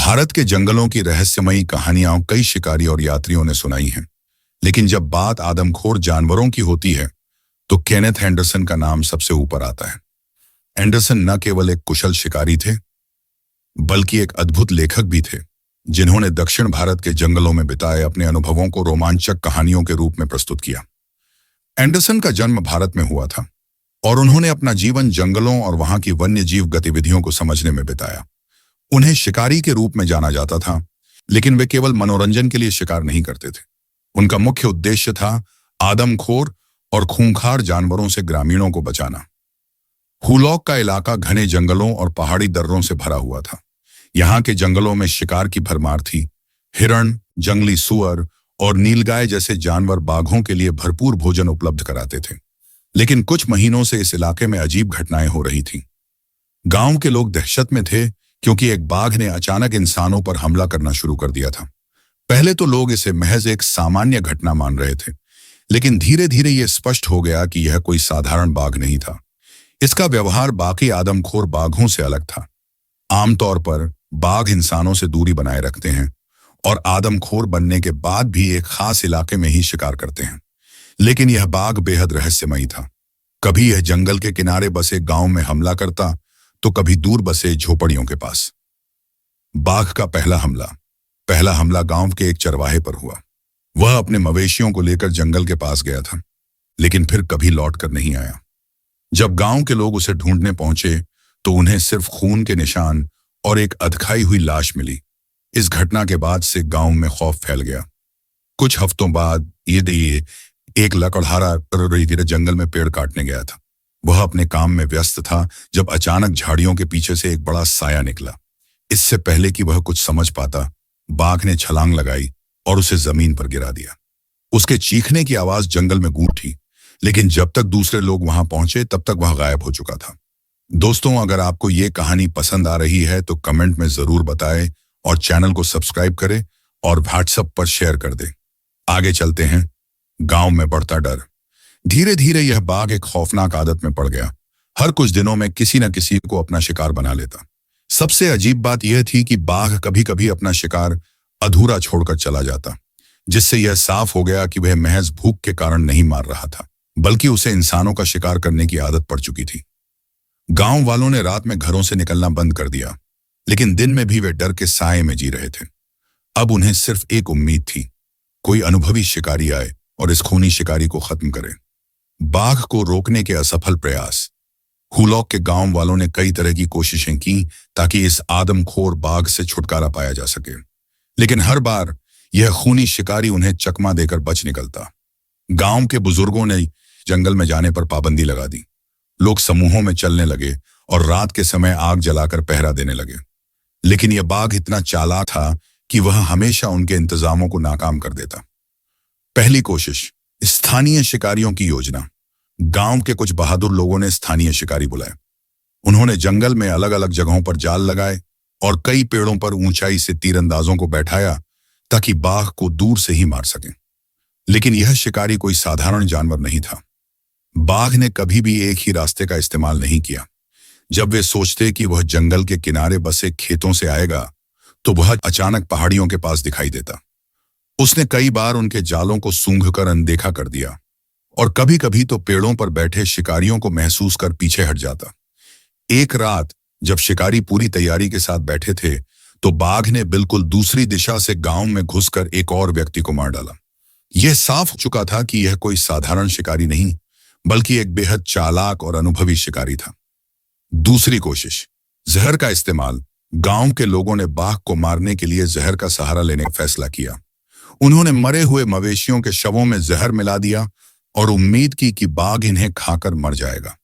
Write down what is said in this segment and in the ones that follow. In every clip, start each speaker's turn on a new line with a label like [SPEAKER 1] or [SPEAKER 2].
[SPEAKER 1] भारत के जंगलों की रहस्यमयी कहानियां कई शिकारी और यात्रियों ने सुनाई हैं, लेकिन जब बात आदमखोर जानवरों की होती है तो केनेथ एंडरसन का नाम सबसे ऊपर आता है। एंडरसन न केवल एक कुशल शिकारी थे, बल्कि एक अद्भुत लेखक भी थे, जिन्होंने दक्षिण भारत के जंगलों में बिताए अपने अनुभवों को रोमांचक कहानियों के रूप में प्रस्तुत किया। एंडरसन का जन्म भारत में हुआ था और उन्होंने अपना जीवन जंगलों और वहां की वन्य जीव गतिविधियों को समझने में बिताया। उन्हें शिकारी के रूप में जाना जाता था, लेकिन वे केवल मनोरंजन के लिए शिकार नहीं करते थे। उनका मुख्य उद्देश्य था आदमखोर और खूंखार जानवरों से ग्रामीणों को बचाना। हुलॉक का इलाका घने जंगलों और पहाड़ी दर्रों से भरा हुआ था। यहाँ के जंगलों में शिकार की भरमार थी। हिरण, जंगली सुअर और नीलगाय जैसे जानवर बाघों के लिए भरपूर भोजन उपलब्ध कराते थे। लेकिन कुछ महीनों से इस इलाके में अजीब घटनाएं हो रही थीं। गांव के लोग दहशत में थे, क्योंकि एक बाघ ने अचानक इंसानों पर हमला करना शुरू कर दिया था। पहले तो लोग इसे महज एक सामान्य घटना मान रहे थे, लेकिन धीरे धीरे यह स्पष्ट हो गया कि यह कोई साधारण बाघ नहीं था। इसका व्यवहार बाकी आदमखोर बाघों से अलग था। आमतौर पर बाघ इंसानों से दूरी बनाए रखते हैं और आदमखोर बनने के बाद भी एक खास इलाके में ही शिकार करते हैं। लेकिन यह बाघ बेहद रहस्यमयी था। कभी यह जंगल के किनारे बसे गांव में हमला करता, तो कभी दूर बसे झोपड़ियों के पास। बाघ का पहला हमला गांव के एक चरवाहे पर हुआ। वह अपने मवेशियों को लेकर जंगल के पास गया था, लेकिन फिर कभी लौट कर नहीं आया। जब गांव के लोग उसे ढूंढने पहुंचे तो उन्हें सिर्फ खून के निशान और एक अधखाई हुई लाश मिली। इस घटना के बाद से गांव में खौफ फैल गया। कुछ हफ्तों बाद ये एक लकड़हारा धीरे जंगल में पेड़ काटने गया था। वह अपने काम में व्यस्त था जब अचानक झाड़ियों के पीछे से एक बड़ा साया निकला। इससे पहले कि वह कुछ समझ पाता, बाघ ने छलांग लगाई और उसे जमीन पर गिरा दिया। उसके चीखने की आवाज जंगल में गूंज उठी, लेकिन जब तक दूसरे लोग वहां पहुंचे तब तक वह गायब हो चुका था। दोस्तों, अगर आपको ये कहानी पसंद आ रही है तो कमेंट में जरूर बताएं और चैनल को सब्सक्राइब करें और व्हाट्सएप पर शेयर कर दें। आगे चलते हैं। गांव में बढ़ता डर। धीरे धीरे यह बाघ एक खौफनाक आदत में पड़ गया। हर कुछ दिनों में किसी न किसी को अपना शिकार बना लेता। सबसे अजीब बात यह थी कि बाघ कभी कभी अपना शिकार अधूरा छोड़कर चला जाता, जिससे यह साफ हो गया कि वह महज भूख के कारण नहीं मार रहा था, बल्कि उसे इंसानों का शिकार करने की आदत पड़ चुकी थी। गांव वालों ने रात में घरों से निकलना बंद कर दिया, लेकिन दिन में भी वे डर के साए में जी रहे थे। अब उन्हें सिर्फ एक उम्मीद थी, कोई अनुभवी शिकारी आए और इस खूनी शिकारी को खत्म करे। बाघ को रोकने के असफल प्रयास। हुलॉक के गांव वालों ने कई तरह की कोशिशें की ताकि इस आदमखोर बाघ से छुटकारा पाया जा सके, लेकिन हर बार यह खूनी शिकारी उन्हें चकमा देकर बच निकलता। गांव के बुजुर्गों ने जंगल में जाने पर पाबंदी लगा दी। लोग समूहों में चलने लगे और रात के समय आग जलाकर पहरा देने लगे। लेकिन यह बाघ इतना चालाक था कि वह हमेशा उनके इंतजामों को नाकाम कर देता। पहली कोशिश, स्थानीय शिकारियों की योजना। गांव के कुछ बहादुर लोगों ने स्थानीय शिकारी बुलाए। उन्होंने जंगल में अलग अलग जगहों पर जाल लगाए और कई पेड़ों पर ऊंचाई से तीरंदाजों को बैठाया ताकि बाघ को दूर से ही मार सकें। लेकिन यह शिकारी कोई साधारण जानवर नहीं था। बाघ ने कभी भी एक ही रास्ते का इस्तेमाल नहीं किया। जब वे सोचते कि वह जंगल के किनारे बसे खेतों से आएगा, तो वह अचानक पहाड़ियों के पास दिखाई देता। उसने कई बार उनके जालों को सूंघकर अनदेखा कर दिया और कभी कभी तो पेड़ों पर बैठे शिकारियों को महसूस कर पीछे हट जाता। एक रात जब शिकारी पूरी तैयारी के साथ बैठे थे, तो बाघ ने बिल्कुल दूसरी दिशा से गांव में घुसकर एक और व्यक्ति को मार डाला। यह साफ हो चुका था कि यह कोई साधारण शिकारी नहीं, बल्कि एक बेहद चालाक और अनुभवी शिकारी था। दूसरी कोशिश, जहर का इस्तेमाल। गांव के लोगों ने बाघ को मारने के लिए जहर का सहारा लेने का फैसला किया। उन्होंने मरे हुए मवेशियों के शवों में जहर मिला दिया और उम्मीद की कि बाघ इन्हें खाकर मर जाएगा।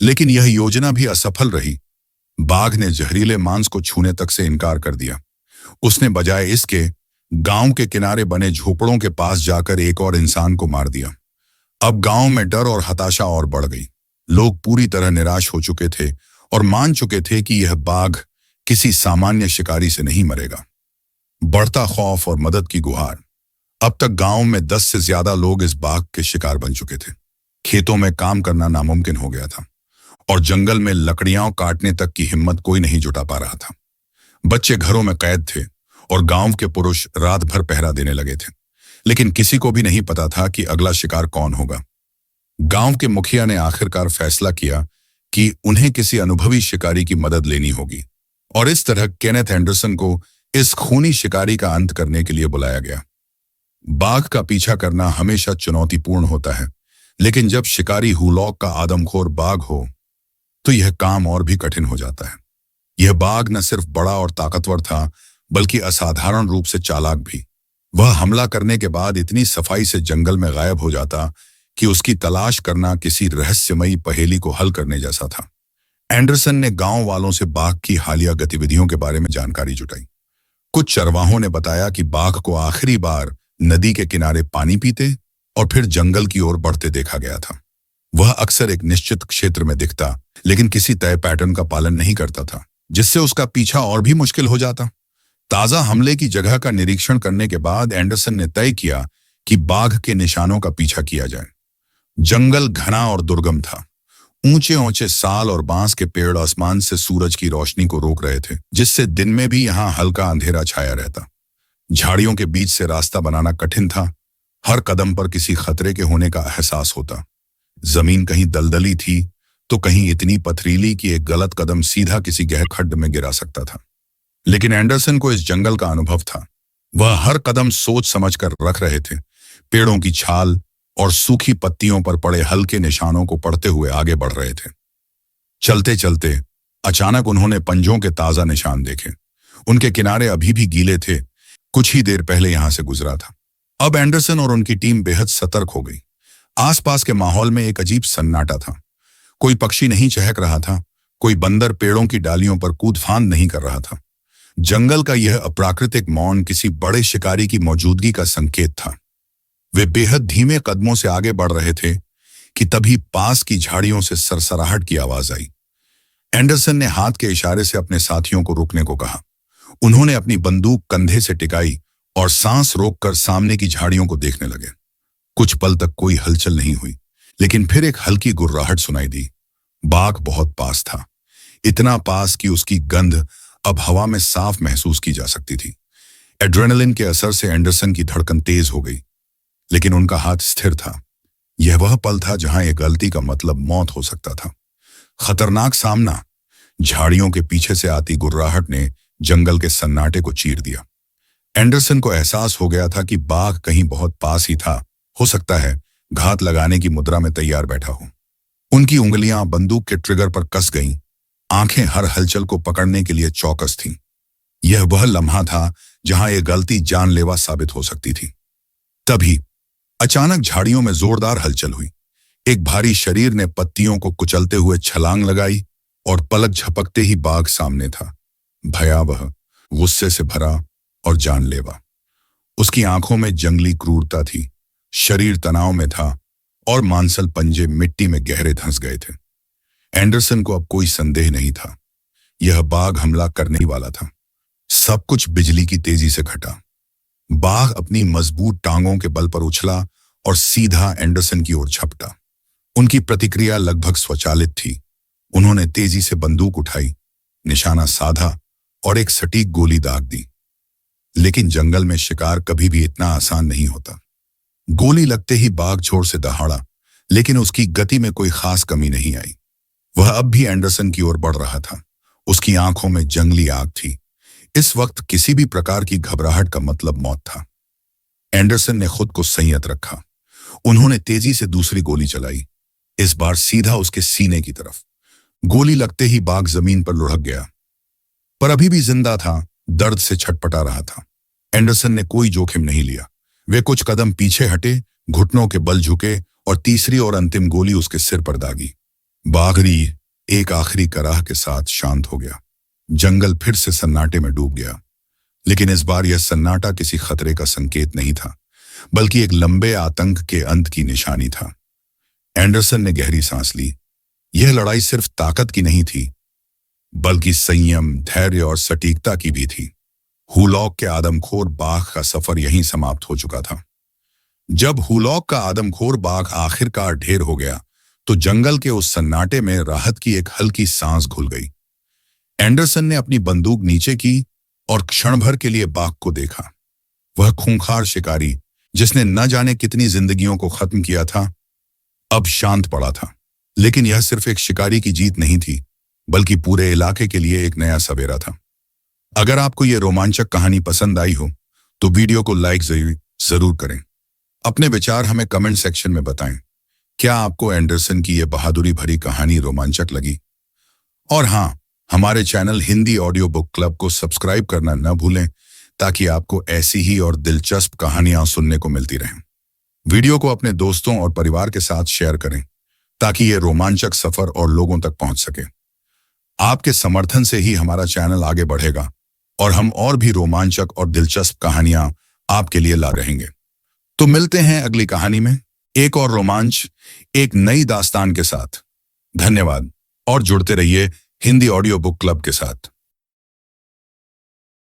[SPEAKER 1] लेकिन यह योजना भी असफल रही। बाघ ने जहरीले मांस को छूने तक से इनकार कर दिया। उसने बजाय इसके गांव के किनारे बने झोपड़ों के पास जाकर एक और इंसान को मार दिया। अब गांव में डर और हताशा और बढ़ गई। लोग पूरी तरह निराश हो चुके थे और मान चुके थे कि यह बाघ किसी सामान्य शिकारी से नहीं मरेगा। बढ़ता खौफ और मदद की गुहार। अब तक गांव में 10 से ज्यादा लोग इस बाघ के शिकार बन चुके थे। खेतों में काम करना नामुमकिन हो गया था और जंगल में लकड़ियां काटने तक की हिम्मत कोई नहीं जुटा पा रहा था। बच्चे घरों में कैद थे और गांव के पुरुष रात भर पहरा देने लगे थे, लेकिन किसी को भी नहीं पता था कि अगला शिकार कौन होगा। गांव के मुखिया ने आखिरकार फैसला किया कि उन्हें किसी अनुभवी शिकारी की मदद लेनी होगी, और इस तरह केनेथ एंडरसन को इस खूनी शिकारी का अंत करने के लिए बुलाया गया। बाघ का पीछा करना हमेशा चुनौतीपूर्ण होता है, लेकिन जब शिकारी हुलॉक का आदमखोर बाघ हो तो यह काम और भी कठिन हो जाता है। यह बाघ न सिर्फ बड़ा और ताकतवर था, बल्कि असाधारण रूप से चालाक भी। वह हमला करने के बाद इतनी सफाई से जंगल में गायब हो जाता कि उसकी तलाश करना किसी रहस्यमयी पहेली को हल करने जैसा था। एंडरसन ने गांव वालों से बाघ की हालिया गतिविधियों के बारे में जानकारी जुटाई। कुछ चरवाहों ने बताया कि बाघ को आखिरी बार नदी के किनारे पानी पीते और फिर जंगल की ओर बढ़ते देखा गया था। वह अक्सर एक निश्चित क्षेत्र में दिखता, लेकिन किसी तय पैटर्न का पालन नहीं करता था, जिससे उसका पीछा और भी मुश्किल हो जाता। ताजा हमले की जगह का निरीक्षण करने के बाद एंडरसन ने तय किया कि बाघ के निशानों का पीछा किया जाए। जंगल घना और दुर्गम था। ऊंचे ऊंचे साल और बांस के पेड़ आसमान से सूरज की रोशनी को रोक रहे थे, जिससे दिन में भी यहां हल्का अंधेरा छाया रहता। झाड़ियों के बीच से रास्ता बनाना कठिन था। हर कदम पर किसी खतरे के होने का एहसास होता। जमीन कहीं दलदली थी तो कहीं इतनी पथरीली कि एक गलत कदम सीधा किसी गहरे खड्ड में गिरा सकता था। लेकिन एंडरसन को इस जंगल का अनुभव था। वह हर कदम सोच समझ कर रख रहे थे। पेड़ों की छाल और सूखी पत्तियों पर पड़े हल्के निशानों को पढ़ते हुए आगे बढ़ रहे थे। चलते चलते अचानक उन्होंने पंजों के ताजा निशान देखे। उनके किनारे अभी भी गीले थे, कुछ ही देर पहले यहां से गुजरा था। अब एंडरसन और उनकी टीम बेहद सतर्क हो गई। आसपास के माहौल में एक अजीब सन्नाटा था। कोई पक्षी नहीं चहक रहा था, कोई बंदर पेड़ों की डालियों पर कूद-फांद नहीं कर रहा था। जंगल का यह अप्राकृतिक मौन किसी बड़े शिकारी की मौजूदगी का संकेत था। वे बेहद धीमे कदमों से आगे बढ़ रहे थे कि तभी पास की झाड़ियों से सरसराहट की आवाज आई। एंडरसन ने हाथ के इशारे से अपने साथियों को रुकने को कहा। उन्होंने अपनी बंदूक कंधे से टिकाई और सांस रोककर सामने की झाड़ियों को देखने लगे। कुछ पल तक कोई हलचल नहीं हुई, लेकिन फिर एक हल्की गुर्राहट सुनाई दी। बाघ बहुत पास था, इतना पास कि उसकी गंध अब हवा में साफ महसूस की जा सकती थी। एड्रेनलिन के असर से एंडरसन की धड़कन तेज हो गई, लेकिन उनका हाथ स्थिर था। यह वह पल था जहां एक गलती का मतलब मौत हो सकता था। खतरनाक सामना। झाड़ियों के पीछे से आती गुर्राहट ने जंगल के सन्नाटे को चीर दिया। एंडरसन को एहसास हो गया था कि बाघ कहीं बहुत पास ही था। हो सकता है घात लगाने की मुद्रा में तैयार बैठा हो। उनकी उंगलियां बंदूक के ट्रिगर पर कस गईं, आंखें हर हलचल को पकड़ने के लिए चौकस थीं। यह वह लम्हा था जहां यह गलती जानलेवा साबित हो सकती थी। तभी अचानक झाड़ियों में जोरदार हलचल हुई। एक भारी शरीर ने पत्तियों को कुचलते हुए छलांग लगाई और पलक झपकते ही बाघ सामने था। भयावह, गुस्से से भरा और जानलेवा। उसकी आंखों में जंगली क्रूरता थी, शरीर तनाव में था और मांसल पंजे मिट्टी में गहरे धंस गए थे। एंडरसन को अब कोई संदेह नहीं था, यह बाघ हमला करने ही वाला था। सब कुछ बिजली की तेजी से घटा। बाघ अपनी मजबूत टांगों के बल पर उछला और सीधा एंडरसन की ओर झपटा। उनकी प्रतिक्रिया लगभग स्वचालित थी। उन्होंने तेजी से बंदूक उठाई, निशाना साधा और एक सटीक गोली दाग दी। लेकिन जंगल में शिकार कभी भी इतना आसान नहीं होता। गोली लगते ही बाघ जोर से दहाड़ा, लेकिन उसकी गति में कोई खास कमी नहीं आई। वह अब भी एंडरसन की ओर बढ़ रहा था। उसकी आंखों में जंगली आग थी। इस वक्त किसी भी प्रकार की घबराहट का मतलब मौत था। एंडरसन ने खुद को संयत रखा। उन्होंने तेजी से दूसरी गोली चलाई, इस बार सीधा उसके सीने की तरफ। गोली लगते ही बाघ जमीन पर लुढ़क गया, पर अभी भी जिंदा था, दर्द से छटपटा रहा था। एंडरसन ने कोई जोखिम नहीं लिया। वे कुछ कदम पीछे हटे, घुटनों के बल झुके और तीसरी और अंतिम गोली उसके सिर पर दागी। बाघरी एक आखिरी कराह के साथ शांत हो गया। जंगल फिर से सन्नाटे में डूब गया, लेकिन इस बार यह सन्नाटा किसी खतरे का संकेत नहीं था, बल्कि एक लंबे आतंक के अंत की निशानी था। एंडरसन ने गहरी सांस ली। यह लड़ाई सिर्फ ताकत की नहीं थी, बल्कि संयम, धैर्य और सटीकता की भी थी। हुलॉक के आदमखोर बाघ का सफर यहीं समाप्त हो चुका था। जब हुलॉक का आदमखोर बाघ आखिरकार ढेर हो गया, तो जंगल के उस सन्नाटे में राहत की एक हल्की सांस घुल गई। एंडरसन ने अपनी बंदूक नीचे की और क्षण भर के लिए बाघ को देखा। वह खूंखार शिकारी जिसने न जाने कितनी जिंदगियों को खत्म किया था, अब शांत पड़ा था। लेकिन यह सिर्फ एक शिकारी की जीत नहीं थी, बल्कि पूरे इलाके के लिए एक नया सवेरा था। अगर आपको यह रोमांचक कहानी पसंद आई हो तो वीडियो को लाइक जरूर करें। अपने विचार हमें कमेंट सेक्शन में बताएं। क्या आपको एंडरसन की यह बहादुरी भरी कहानी रोमांचक लगी? और हाँ, हमारे channel Hindi audio book club को सब्सक्राइब करना न भूलें ताकि आपको ऐसी ही और दिलचस्प कहानियां सुनने को मिलती रहें। वीडियो को अपने दोस्तों और परिवार के साथ शेयर करें ताकि यह रोमांचक सफर और लोगों तक पहुंच सके। आपके समर्थन से ही हमारा चैनल आगे बढ़ेगा और हम और भी रोमांचक और दिलचस्प कहानियां आपके लिए ला रहेंगे। तो मिलते हैं अगली कहानी में, एक और रोमांच, एक नई दास्तान के साथ। धन्यवाद और जुड़ते रहिए हिंदी ऑडियो बुक क्लब के साथ।